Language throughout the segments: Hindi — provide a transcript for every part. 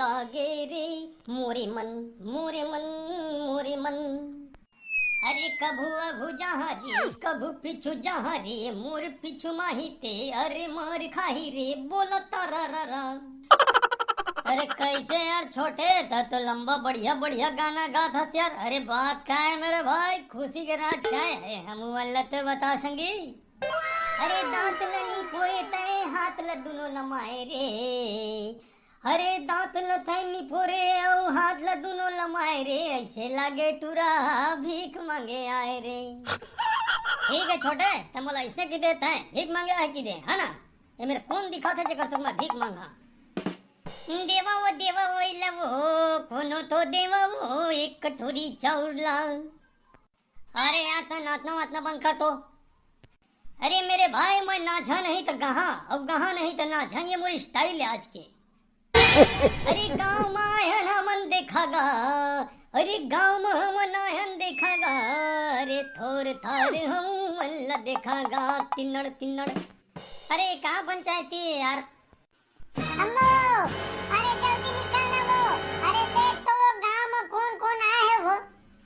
लागे रे मोरे मन मोरे मन मोरे मन। अरे कभू अभू जहाँ रे कभू पिछू जहाँ रे मोर पिछू माही ते अरे मार खाही रे बोला तारा रा रा। अरे कैसे यार छोटे था तो लंबा बढ़िया बढ़िया गाना गात हस यार। अरे बात क्या है मेरे भाई, खुशी के राज क्या है, हम अल्लाह तो बता संगी। अरे दांत लनी पोए तय हाथ ल दुनो लमाए रे। अरे दांत ल तय नी पोरे औ हाथ ल दुनो लमाए रे। ऐसे लागे टूरा भीख मांगे आए रे। ठीक है छोटे तुम बोला इसने की देता है भीख मांगे आए की दे है ना। ये मेरे कौन दिखा था जगह मैं भीख मांगा। देवा वो लवो कोनो तो देवा वो एक कटोरी चाउर ला। अरे यार तो नाचना वाचना बंद कर तो। अरे मेरे भाई मैं नाचा नहीं तो गहा अब गहा नहीं तो नाचा, ये मेरी स्टाइल है आज के। अरे गाँव में आयन हमन देखागा, अरे गाँव में हमन आयन देखागा। अरे थोर थार हम मल्ला देखागा तिन्नड़ तिन्नड़। अरे कहाँ पंचायती है यार। अम्मो, अरे जल्दी निकलना वो। अरे देख तो वो गांव में कौन कौन आए है वो।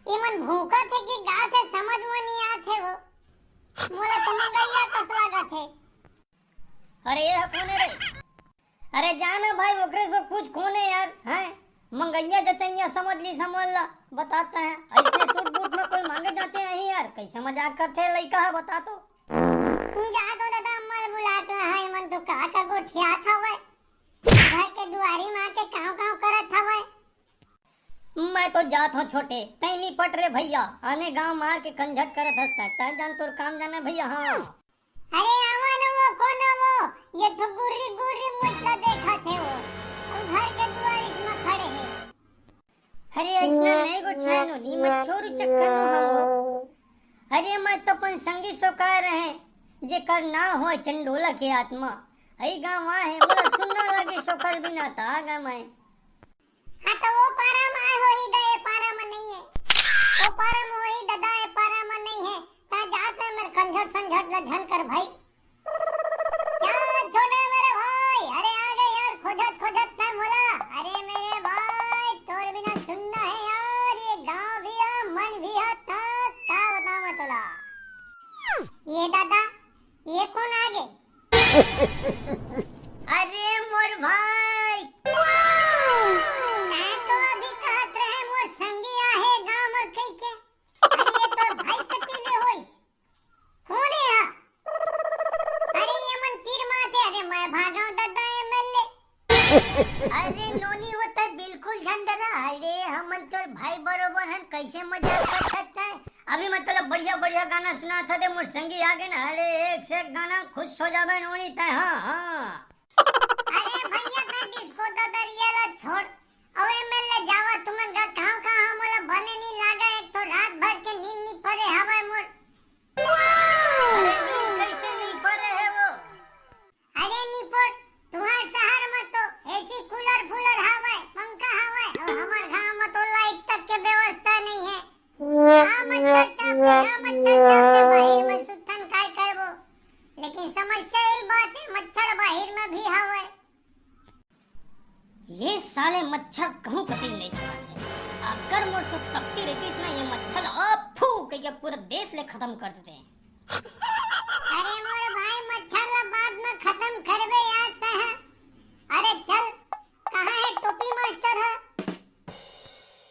इमन भूखा थे कि गाँव थे समझ में नहीं आते वो। मोला तो मंगैया कस लगा थे। अरे ये कौन है रे। अरे जाना भाई ओकरे से पूछ कौन है यार। हैं मंगैया जचैया समझ ली समझ ला बताता है। ऐसे सूट बूट में कोई मांगे जाते हैं यार, कैसे मजाक करते लइका है बता तो। जा तो दादा अम्मा बुला के हाय मन तो का गोठिया था वे। घर के दुआरी मार के काव करत था वे। मैं तो जात हूँ छोटे तै नहीं पट रे भैया, आने गांव मार के कंझट करत हंसता तै जान तोर काम जाना भैया। हाँ अरे आवा न वो कौन वो, ये तो गुर्री गुर्री मुझला देखा थे वो और घर के दुआरी में खड़े हैं। अरे ऐसा नहीं गोठिया नो नी मत छोरू चक्कर नो हमो। अरे मैं तो अपन संगी सो कह रहे जे कर ना हो चंडोला के आत्मा आई गाँव है मोला सुनना लगे सो कर बिना था आगा मैं। हाँ तो वो पारा में आए हो ही गए पारा में नहीं है। वो पारा में हो ही दादा है पारा में नहीं है। ता जात है मेरे कंझट संझट ल झन कर भाई। क्या छोड़े मेरे भाई। अरे आ गए यार खोजत ना मोला। अरे मेरे भाई तोड़ बिना सुनना है यार। ये गांव भी है मन भी है था क्या बताऊं मैं तोला। ये दादा ये कौन आ गए। अरे मोर भाई मैं तो अभी कहत रहे मोर संगी आहे गांव में कई के। अरे ये तो भाई कतीले होइस कौन है यहाँ। अरे ये मन तीर माथे। अरे मैं भागाऊं दादा एमएलए। अरे नोनी होता है बिल्कुल झंडरा। अरे हमन तोर भाई बरोबर हन कैसे मजाक कर सकता है। अभी मतलब बढ़िया बढ़िया गाना सुना था दे मोर संगी आगे ना। अरे एक से एक गाना खुश हो जावे नोनी तय। हाँ हाँ अरे भैया मैं डिस्को तो दरियाला छोड़ अब एमएलए जावा तुमन का कहां मोला बने नहीं लागा। एक तो रात भर के नींद नहीं पड़े हवा मोर। अरे नींद कैसे नहीं पड़े है वो। अरे नहीं पड़ तुम्हारे शहर में तो एसी कूलर फूलर हवा पंखा हवा और हमार गांव में तो लाइट तक के व्यवस्था नहीं है। मच्छर चापते बाहर में सुतन काय करबो। लेकिन समस्या यही बात है मच्छर बाहर में भी हवा। ये साले मच्छर कहूँ कभी नहीं छोड़ते। अगर मोर सुख शक्ति रहती ना ये मच्छर अब फू के पूरा देश ले खत्म कर देते हैं। अरे मोरे भाई मच्छर ला बाद में खत्म करबे यार तह। अरे चल कहाँ है टोपी मास्टर है।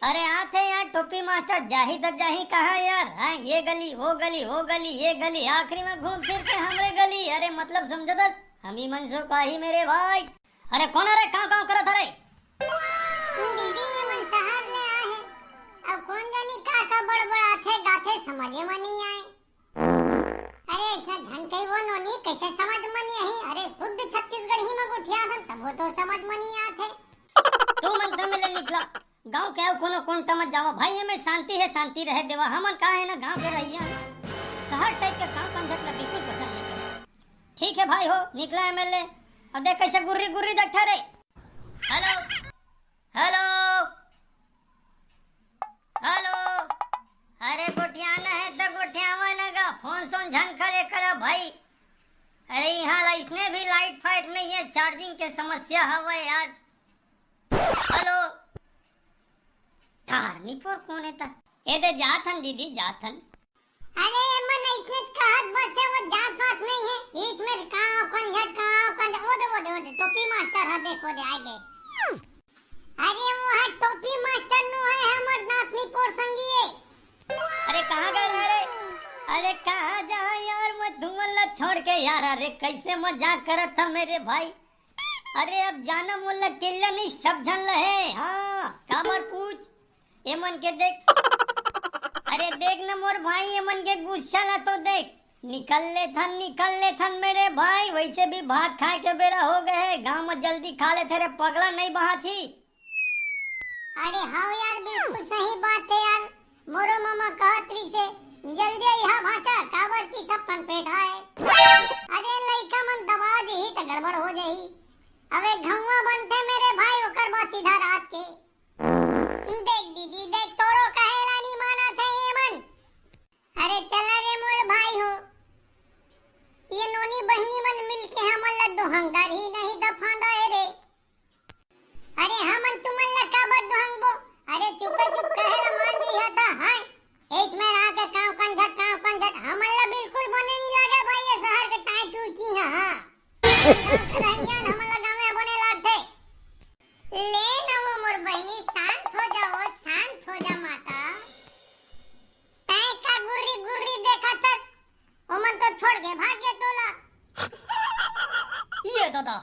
अरे आते यार टोपी मास्टर जाही तो जाही कहा यार। हाँ ये गली वो गली ये गली आखिरी में घूम फिर के हमरे गली। अरे मतलब समझ दस हम ही मनसो का ही मेरे भाई। अरे कौन अरे कहाँ करत अरे। दीदी ये मन शहर ले आए हैं। अब कौन जानी का बड़बड़ाथे गाथे समझे में नहीं आए। अरे इसने झनकई वो नोनी कैसे समझ में नहीं आई। अरे शुद्ध छत्तीसगढ़ी में गुठिया हन तब वो तो समझ में नहीं आते। तू मन तो मिले निकला गांव के कोनो कौन तमत जावा भाई। हमें शांति है शांति रहे देवा। हमन का है ना गांव के रहिया शहर टाइप के काम कंजट ला बिल्कुल पसंद नहीं करता। ठीक है भाई हो निकला एमएलए। अब देख कैसे गुर्री गुर्री देखता रे। Hello hello hello. अरे गोठियाना है तो गोठियावा नगा फोन सोन झन करे करा भाई। अरे यहाँ इसने भी लाइट फाइट नहीं है चार्जिंग के समस्या हवा यार। हेलो धारनी पर कौन है था ए दे जाथन दीदी जाथन अरे मन इसने कहत बस है वो जात पात नहीं है इसमें काव कंझट वो दे टोपी मास्टर है देखो दे आगे अरे वो है टोपी मास्टर नो है हमर नातनी पोर संगी अरे कहाँ गए अरे कहाँ जा यार मैं धुमल्ला छोड़ के यार अरे कैसे मजाक करत था मेरे भाई अरे अब जाना मुल्ला किल्ला नहीं सब झन रहे हाँ काबर पूछ ये मन के देख अरे देख ना मोर भाई ये मन के गुस्सा ना तो देख निकल ले थन मेरे भाई वैसे भी भात खाए के बेरा हो गए गांव में जल्दी खा ले थे रे पगला नहीं बहा छी अरे हाँ यार बिल्कुल सही बात है यार मोरो मामा कहतरी से जल्दी यहाँ भाषा काबर की सब पन पेट है अरे लइका मन दबा दी तो गड़बड़ हो जाई अबे घउआ बनते मेरे भाई ओकर बा सीधा रात के देख दीदी देख तोरो कहेला नहीं माना थे ये मन अरे चला रे मोर भाई हो ये नोनी बहनी मन मिलके हमन लड्डू हंगार ही नहीं दफांदा है रे अरे हमन तुमन लका बड्डू हंगबो अरे चुप कहेला मान दी हता हाय एज में रहा के काव कंझट हमन ला बिल्कुल बने नहीं लगा भाई ये शहर के टाइट टूटी है हां खराइयान हमन ला गांव में बने लागथे ले ना वो मोर बहनी शांत हो जा माता तै का गुर्री देखत ओमन तो छोड़ के भाग गए तोला ये दादा